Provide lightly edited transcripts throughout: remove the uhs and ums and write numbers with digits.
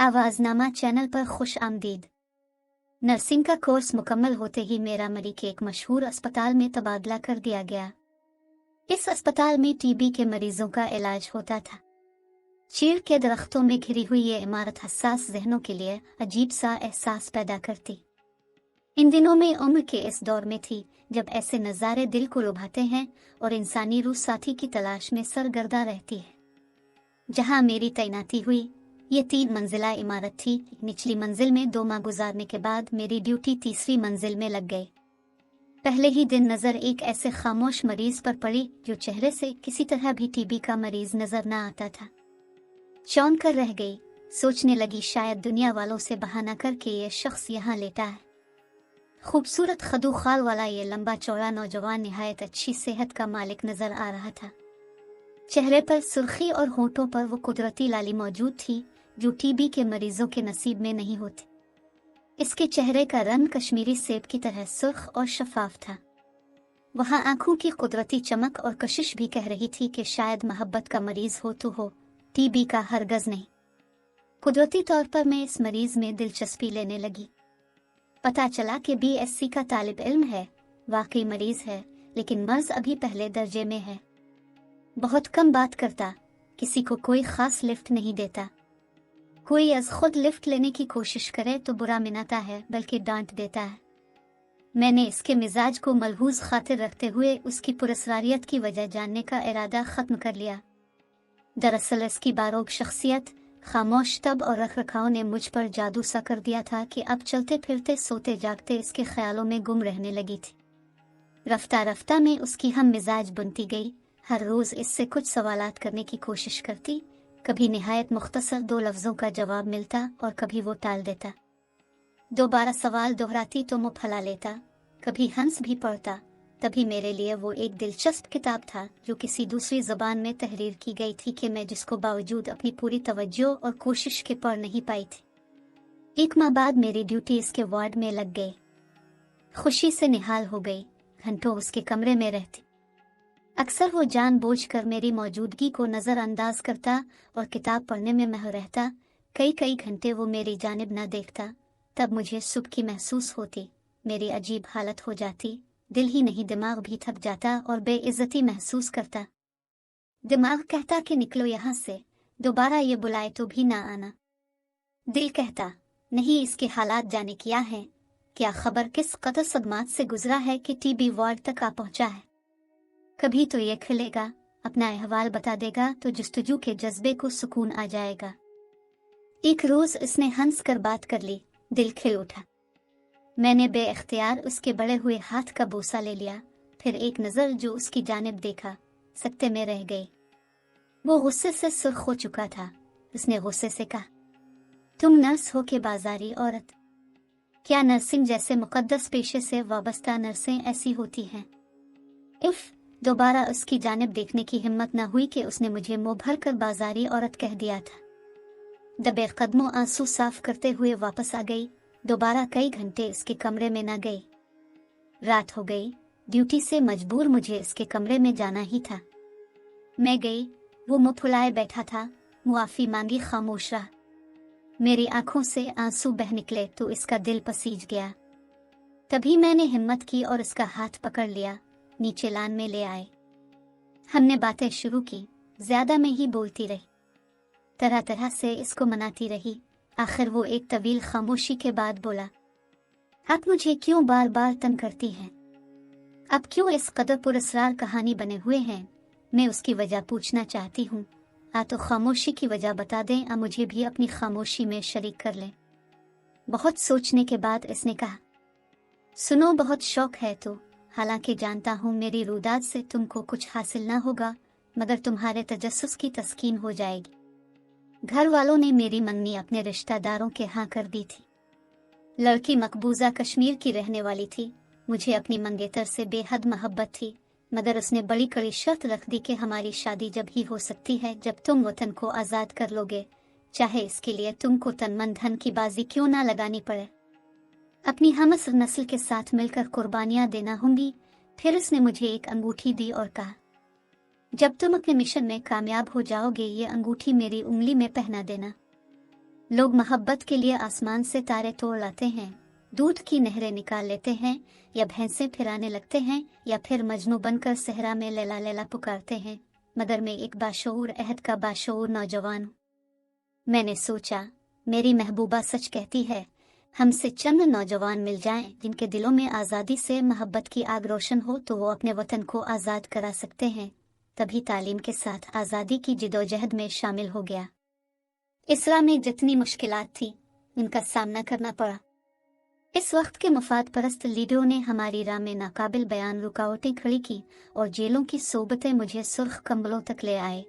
आवाज़नामा channel पर खुश आमदीद। नर्सिंग का कोर्स मुकम्मल होते ही मेरा मरी के एक मशहूर अस्पताल में तबादला कर दिया गया। इस अस्पताल में टीबी के मरीजों का इलाज होता था। चीड़ के दरख्तों में घिरी हुई ये इमारत हसास ज़हनों के लिए अजीब सा एहसास पैदा करती। इन दिनों में उम्र के इस दौर में थी जब ऐसे नज़ारे दिल को लुभाते हैं और इंसानी रूह साथी की तलाश में सरगर्दा रहती है। जहां मेरी तैनाती हुई ये 3 मंजिला इमारत थी। निचली मंजिल में 2 माह गुजारने के बाद मेरी ड्यूटी तीसरी मंजिल में लग गई। पहले ही दिन नज़र एक ऐसे खामोश मरीज पर पड़ी जो चेहरे से किसी तरह भी टीबी का मरीज नजर न आता था। चौंक कर रह गई, सोचने लगी शायद दुनिया वालों से बहाना करके ये शख्स यहाँ लेटा है। खूबसूरत खदूखाल वाला ये लंबा चौड़ा नौजवान निहायत अच्छी सेहत का मालिक नजर आ रहा था। चेहरे पर सुर्खी और होठों पर वो कुदरती लाली मौजूद थी जो टीबी के मरीजों के नसीब में नहीं होती। इसके चेहरे का रंग कश्मीरी सेब की तरह सुर्ख और शफाफ था। वहाँ आंखों की कुदरती चमक और कशिश भी कह रही थी कि शायद मोहब्बत का मरीज हो तो हो, टीबी का हरगज नहीं। कुदरती तौर पर मैं इस मरीज में दिलचस्पी लेने लगी। पता चला कि BSc का तालिब इल्म है, वाकई मरीज है, लेकिन मर्ज अभी पहले दर्जे में है। बहुत कम बात करता, किसी को कोई खास लिफ्ट नहीं देता। कोई अज खुद लिफ्ट लेने की कोशिश करे तो बुरा मनाता है, बल्कि डांट देता है। मैंने इसके मिजाज को मलहूज खातिर रखते हुए उसकी पुरस्कारियत की वजह जानने का इरादा ख़त्म कर लिया। दरअसल इसकी बारोक शख्सियत, खामोश तब और रख रखाव ने मुझ पर जादू सा कर दिया था कि अब चलते फिरते सोते जागते इसके ख्यालों में गुम रहने लगी थी। रफ्ता रफ्ता में उसकी हम मिजाज बनती गई। हर रोज़ इससे कुछ सवालात करने की कोशिश करती। कभी निहायत मुख्तसर 2 लफ्ज़ों का जवाब मिलता और कभी वो टाल देता। दोबारा सवाल दोहराती तो मुँह फैला लेता। कभी हंस भी पड़ता। तभी मेरे लिए वो एक दिलचस्प किताब था जो किसी दूसरी ज़बान में तहरीर की गई थी कि मैं जिसको बावजूद अपनी पूरी तवज्जो और कोशिश के पढ़ नहीं पाई थी। 1 माह बाद मेरी ड्यूटी इसके वार्ड में लग गई। खुशी से निहाल हो गई। घंटों उसके कमरे में रहती। अक्सर वो जानबूझकर मेरी मौजूदगी को नज़रअंदाज करता और किताब पढ़ने में महव रहता। कई घंटे वो मेरी जानिब न देखता। तब मुझे सुबकी महसूस होती। मेरी अजीब हालत हो जाती। दिल ही नहीं दिमाग भी थक जाता और बेइज्जती महसूस करता। दिमाग कहता कि निकलो यहाँ से, दोबारा ये बुलाए तो भी ना आना। दिल कहता नहीं, इसके हालात जाने क्या है, क्या खबर किस कदर सदमात से गुजरा है कि टीबी वार्ड तक आ पहुँचा है। कभी तो ये खिलेगा, अपना अहवाल बता देगा तो जुस्तजू के जज्बे को सुकून आ जाएगा। एक रोज इसने हंस कर बात कर ली। दिल खिल उठा। मैंने बेइख्तियार उसके बड़े हुए हाथ का बोसा ले लिया। फिर एक नज़र जो उसकी जानिब देखा, सकते में रह गई। वो गुस्से से सुर्ख हो चुका था। उसने गुस्से से कहा, तुम नर्स हो के बाजारी औरत? क्या नर्सिंग जैसे मुकद्दस पेशे से वाबस्ता नर्सें ऐसी होती हैं? इफ दोबारा उसकी जानिब देखने की हिम्मत न हुई कि उसने मुझे मुंह भर कर बाजारी औरत कह दिया था। दबे कदमों आंसू साफ करते हुए वापस आ गई। दोबारा कई घंटे इसके कमरे में न गई। रात हो गई। ड्यूटी से मजबूर मुझे इसके कमरे में जाना ही था। मैं गई। वो मुंह फुलाए बैठा था। मुआफी मांगी, खामोश रहा। मेरी आंखों से आंसू बह निकले तो इसका दिल पसीज गया। तभी मैंने हिम्मत की और इसका हाथ पकड़ लिया। नीचे लान में ले आए। हमने बातें शुरू की। ज्यादा मैं ही बोलती रही, तरह तरह से इसको मनाती रही। आखिर वो एक तवील खामोशी के बाद बोला, आप मुझे क्यों बार बार तंग करती हैं? अब क्यों इस कदर पुरस्कार कहानी बने हुए हैं? मैं उसकी वजह पूछना चाहती हूँ। तो खामोशी की वजह बता दें, मुझे भी अपनी खामोशी में शरीक कर लें। बहुत सोचने के बाद इसने कहा, सुनो, बहुत शौक है तो, हालांकि जानता हूँ मेरी रुदाद से तुमको कुछ हासिल ना होगा, मगर तुम्हारे तजस्सुस की तस्कीन हो जाएगी। घर वालों ने मेरी मंगनी अपने रिश्तेदारों के यहाँ कर दी थी। लड़की मकबूजा कश्मीर की रहने वाली थी। मुझे अपनी मंगेतर से बेहद मोहब्बत थी, मगर उसने बड़ी कड़ी शर्त रख दी कि हमारी शादी जब ही हो सकती है जब तुम वतन को आज़ाद कर लोगे, चाहे इसके लिए तुमको तन मन धन की बाजी क्यों ना लगानी पड़े। अपनी हमअसर नस्ल के साथ मिलकर कुर्बानियां देना होंगी। फिर उसने मुझे एक अंगूठी दी और कहा, जब तुम अपने मिशन में कामयाब हो जाओगे ये अंगूठी मेरी उंगली में पहना देना। लोग मोहब्बत के लिए आसमान से तारे तोड़ लाते हैं, दूध की नहरें निकाल लेते हैं, या भैंसें फिराने लगते हैं, या फिर मजनू बनकर सहरा में लैला लैला पुकारते हैं, मगर मैं एक बाशऊर अहद का बाशऊर नौजवान हूँ। मैंने सोचा, मेरी महबूबा सच कहती है, हमसे चंद नौजवान मिल जाएं जिनके दिलों में आज़ादी से मोहब्बत की आग रोशन हो तो वो अपने वतन को आज़ाद करा सकते हैं। तभी तालीम के साथ आज़ादी की जिदोजहद में शामिल हो गया। इसरा में जितनी मुश्किलात थी उनका सामना करना पड़ा। इस वक्त के मुफाद परस्त लीडरों ने हमारी राह में नाकाबिल बयान रुकावटें खड़ी की और जेलों की सोबतें मुझे सुर्ख कंबलों तक ले आए।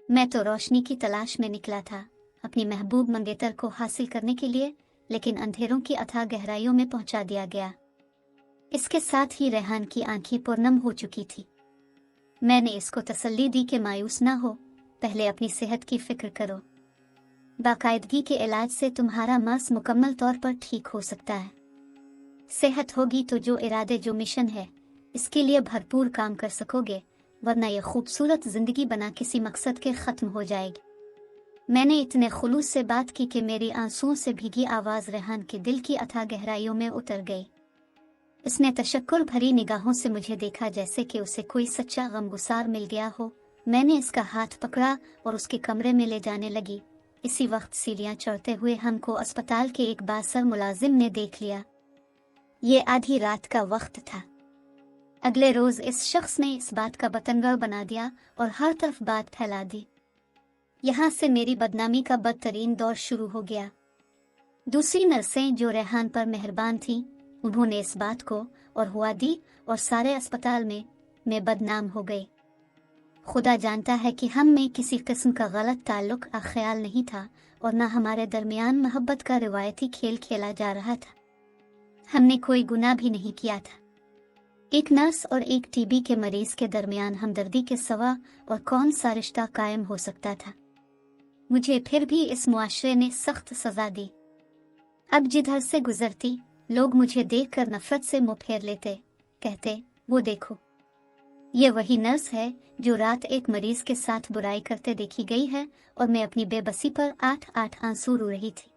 मैं तो रोशनी की तलाश में निकला था अपनी महबूब मंगेतर को हासिल करने के लिए, लेकिन अंधेरों की अथाह गहराइयों में पहुंचा दिया गया। इसके साथ ही रेहान की आंखें पुरनम हो चुकी थी। मैंने इसको तसल्ली दी कि मायूस ना हो, पहले अपनी सेहत की फिक्र करो। बाकायदगी के इलाज से तुम्हारा मर्ज मुकम्मल तौर पर ठीक हो सकता है। सेहत होगी तो जो इरादे, जो मिशन है, इसके लिए भरपूर काम कर सकोगे, वरना यह खूबसूरत जिंदगी बना किसी मकसद के ख़त्म हो जाएगी। मैंने इतने खुलूस से बात की कि मेरी आंसुओं से भीगी आवाज़ रेहान के दिल की अथाह गहराइयों में उतर गई। उसने तशक्कुर भरी निगाहों से मुझे देखा, जैसे कि उसे कोई सच्चा गमगुसार मिल गया हो। मैंने इसका हाथ पकड़ा और उसके कमरे में ले जाने लगी। इसी वक्त सीढ़ियां चढ़ते हुए हमको अस्पताल के एक बासर मुलाजिम ने देख लिया। ये आधी रात का वक्त था। अगले रोज इस शख्स ने इस बात का बतंगड़ बना दिया और हर तरफ बात फैला दी। यहाँ से मेरी बदनामी का बदतरीन दौर शुरू हो गया। दूसरी नर्सें जो रेहान पर मेहरबान थीं, उन्होंने इस बात को और हुआ दी और सारे अस्पताल में मैं बदनाम हो गई। खुदा जानता है कि हम में किसी किस्म का गलत ताल्लुक या ख्याल नहीं था और न हमारे दरमियान मोहब्बत का रिवायती खेल खेला जा रहा था। हमने कोई गुनाह भी नहीं किया था। एक नर्स और एक टीबी के मरीज के दरमियान हमदर्दी के सिवा और कौन सा रिश्ता कायम हो सकता था। मुझे फिर भी इस मुआशरे ने सख्त सजा दी। अब जिधर से गुजरती लोग मुझे देखकर नफरत से मुंह फेर लेते, कहते, वो देखो, ये वही नर्स है जो रात एक मरीज के साथ बुराई करते देखी गई है। और मैं अपनी बेबसी पर 8-8 आंसू रो रही थी।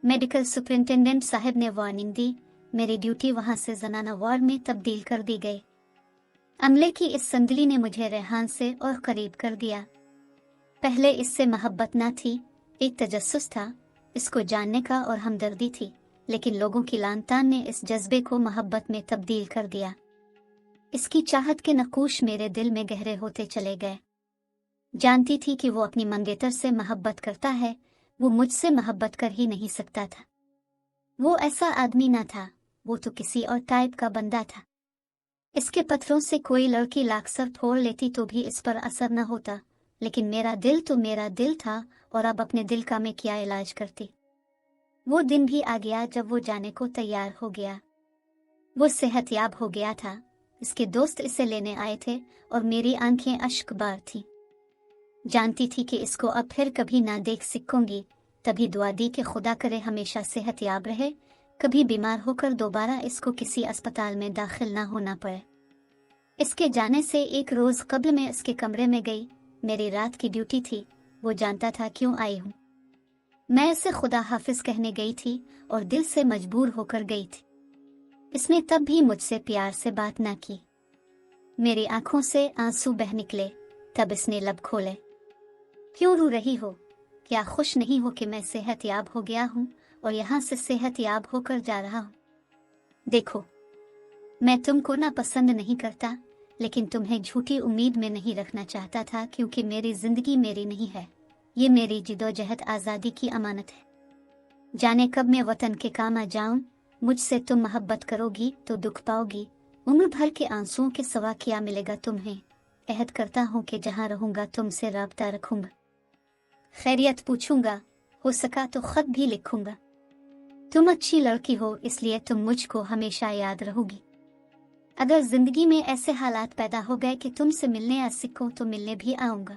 मेडिकल सुपरिंटेंडेंट साहब ने वार्निंग दी। मेरी ड्यूटी वहां से जनाना वार्ड में तब्दील कर दी गई। अमले की इस संदली ने मुझे रेहान से और करीब कर दिया। पहले इससे मोहब्बत ना थी, एक तजस्सुस था, इसको जानने का और हमदर्दी थी, लेकिन लोगों की लानतान ने इस जज्बे को मोहब्बत में तब्दील कर दिया। इसकी चाहत के नकूश मेरे दिल में गहरे होते चले गए। जानती थी कि वो अपनी मंगेतर से मोहब्बत करता है, वो मुझसे मोहब्बत कर ही नहीं सकता था। वो ऐसा आदमी ना था, वो तो किसी और टाइप का बंदा था। इसके पत्थरों से कोई लड़की लाख सर फोड़ लेती तो भी इस पर असर न होता, लेकिन मेरा दिल तो मेरा दिल था, और अब अपने दिल का मैं क्या इलाज करती। वो दिन भी आ गया जब वो जाने को तैयार हो गया। वो सेहतयाब हो गया था। इसके दोस्त इसे लेने आए थे और मेरी आंखें अश्कबार थीं। जानती थी कि इसको अब फिर कभी ना देख सकूंगी, तभी दुआ दी कि खुदा करे हमेशा सेहतयाब रहे, कभी बीमार होकर दोबारा इसको किसी अस्पताल में दाखिल ना होना पड़े। इसके जाने से एक रोज कब्ल में इसके कमरे में गई। मेरी रात की ड्यूटी थी, वो जानता था क्यों आई हूँ। मैं इसे खुदा हाफिज कहने गई थी और दिल से मजबूर होकर गई थी। इसने तब भी मुझसे प्यार से बात ना की। मेरी आंखों से आंसू बह निकले। तब इसने लब खोले। क्यों रो रही हो? क्या खुश नहीं हो कि मैं सेहतयाब हो गया हूँ और यहाँ से सेहतयाब होकर जा रहा हूँ? देखो, मैं तुमको ना पसंद नहीं करता, लेकिन तुम्हें झूठी उम्मीद में नहीं रखना चाहता था, क्योंकि मेरी जिंदगी मेरी नहीं है, ये मेरी जिदोजहद आज़ादी की अमानत है। जाने कब मैं वतन के काम आ जाऊं। मुझसे तुम मोहब्बत करोगी तो दुख पाओगी, उम्र भर के आंसुओं के सिवा क्या मिलेगा तुम्हें। अहद करता हूँ कि जहाँ रहूंगा तुमसे राब्ता रखूंगा, खैरियत पूछूंगा, हो सका तो खत भी लिखूंगा। तुम अच्छी लड़की हो, इसलिए तुम मुझको हमेशा याद रहोगी। अगर जिंदगी में ऐसे हालात पैदा हो गए कि तुमसे मिलने आ सकूं तो मिलने भी आऊंगा।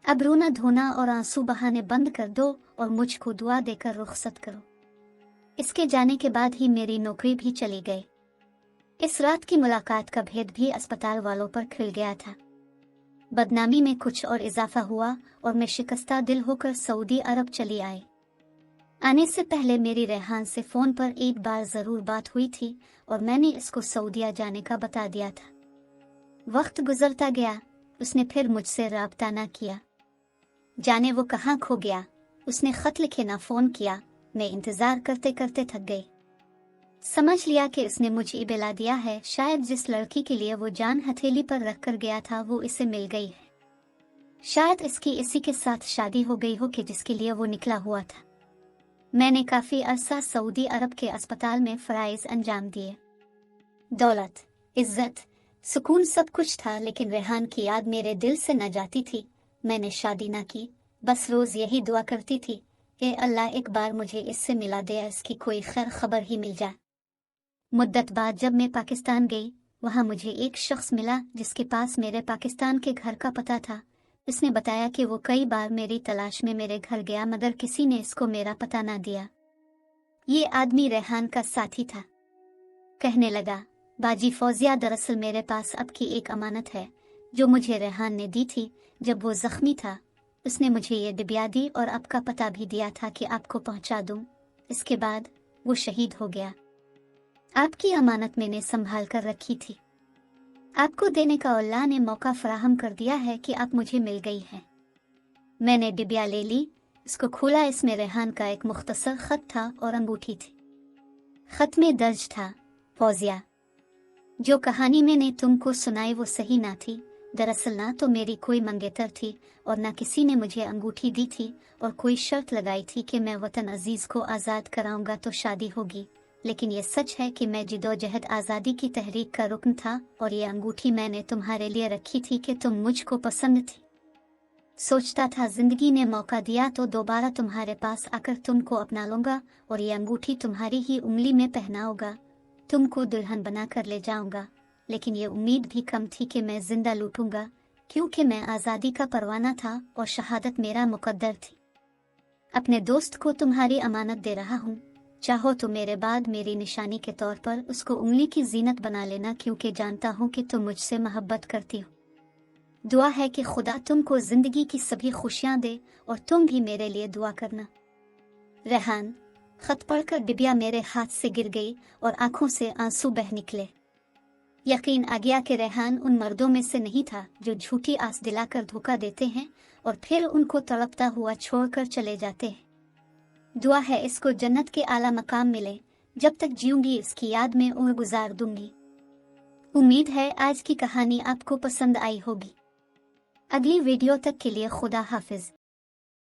अब रोना धोना और आंसू बहाने बंद कर दो और मुझको दुआ देकर रुखसत करो। इसके जाने के बाद ही मेरी नौकरी भी चली गई। इस रात की मुलाकात का भेद भी अस्पताल वालों पर खिल गया था। बदनामी में कुछ और इजाफा हुआ और मैं शिकस्ता दिल होकर सऊदी अरब चली आई। आने से पहले मेरी रेहान से फ़ोन पर एक बार ज़रूर बात हुई थी और मैंने इसको सऊदीया जाने का बता दिया था। वक्त गुजरता गया, उसने फिर मुझसे राब्ता ना किया। जाने वो कहाँ खो गया। उसने ख़त लिखे ना फ़ोन किया। मैं इंतज़ार करते करते थक गई। समझ लिया कि उसने मुझे बेला दिया है। शायद जिस लड़की के लिए वो जान हथेली पर रख कर गया था वो इसे मिल गई है। शायद इसकी इसी के साथ शादी हो गई हो कि जिसके लिए वो निकला हुआ था। मैंने काफ़ी अरसा सऊदी अरब के अस्पताल में फ़राइज़ अंजाम दिए। दौलत, इज्जत, सुकून सब कुछ था, लेकिन रेहान की याद मेरे दिल से न जाती थी। मैंने शादी ना की, बस रोज़ यही दुआ करती थी, ए अल्लाह एक बार मुझे इससे मिला दे, इसकी कोई खैर खबर ही मिल जाए। मुद्दत बाद जब मैं पाकिस्तान गई, वहाँ मुझे एक शख्स मिला जिसके पास मेरे पाकिस्तान के घर का पता था। उसने बताया कि वो कई बार मेरी तलाश में मेरे घर गया मगर किसी ने इसको मेरा पता ना दिया। ये आदमी रेहान का साथी था। कहने लगा, बाजी फौजिया, दरअसल मेरे पास अब की एक अमानत है जो मुझे रेहान ने दी थी जब वो जख्मी था। उसने मुझे ये डिबिया दी और आपका पता भी दिया था कि आपको पहुंचा दूं। इसके बाद वो शहीद हो गया। आपकी अमानत मैंने संभाल कर रखी थी। आपको देने का अल्लाह ने मौका फराहम कर दिया है कि आप मुझे मिल गई हैं। मैंने डिबिया ले ली, इसको खोला। इसमें रेहान का एक मुख्तसर खत था और अंगूठी थी। खत में दर्ज था, फौजिया, जो कहानी मैंने तुमको सुनाई वो सही ना थी। दरअसल ना तो मेरी कोई मंगेतर थी और ना किसी ने मुझे अंगूठी दी थी और कोई शर्त लगाई थी कि मैं वतन अजीज को आज़ाद कराऊंगा तो शादी होगी। लेकिन ये सच है कि मैं जिदोजहद आज़ादी की तहरीक का रुकन था और ये अंगूठी मैंने तुम्हारे लिए रखी थी कि तुम मुझको पसंद थी। सोचता था जिंदगी ने मौका दिया तो दोबारा तुम्हारे पास आकर तुमको अपना लूंगा और ये अंगूठी तुम्हारी ही उंगली में पहनाऊंगा, तुमको दुल्हन बना कर ले जाऊंगा। लेकिन ये उम्मीद भी कम थी कि मैं जिंदा लूटूंगा, क्योंकि मैं आज़ादी का परवाना था और शहादत मेरा मुकद्दर थी। अपने दोस्त को तुम्हारी अमानत दे रहा हूँ, चाहो तो मेरे बाद मेरी निशानी के तौर पर उसको उंगली की जीनत बना लेना, क्योंकि जानता हूँ कि तुम मुझसे मोहब्बत करती हो। दुआ है कि खुदा तुमको जिंदगी की सभी खुशियाँ दे और तुम भी मेरे लिए दुआ करना। रेहान। खत पढ़कर डिबिया मेरे हाथ से गिर गई और आंखों से आंसू बह निकले। यकीन आ गया कि रेहान उन मर्दों में से नहीं था जो झूठी आस दिलाकर धोखा देते हैं और फिर उनको तड़पता हुआ छोड़कर चले जाते हैं। दुआ है इसको जन्नत के आला मकाम मिले। जब तक जीऊंगी इसकी याद में उम्र गुजार दूंगी। उम्मीद है आज की कहानी आपको पसंद आई होगी। अगली वीडियो तक के लिए खुदा हाफिज।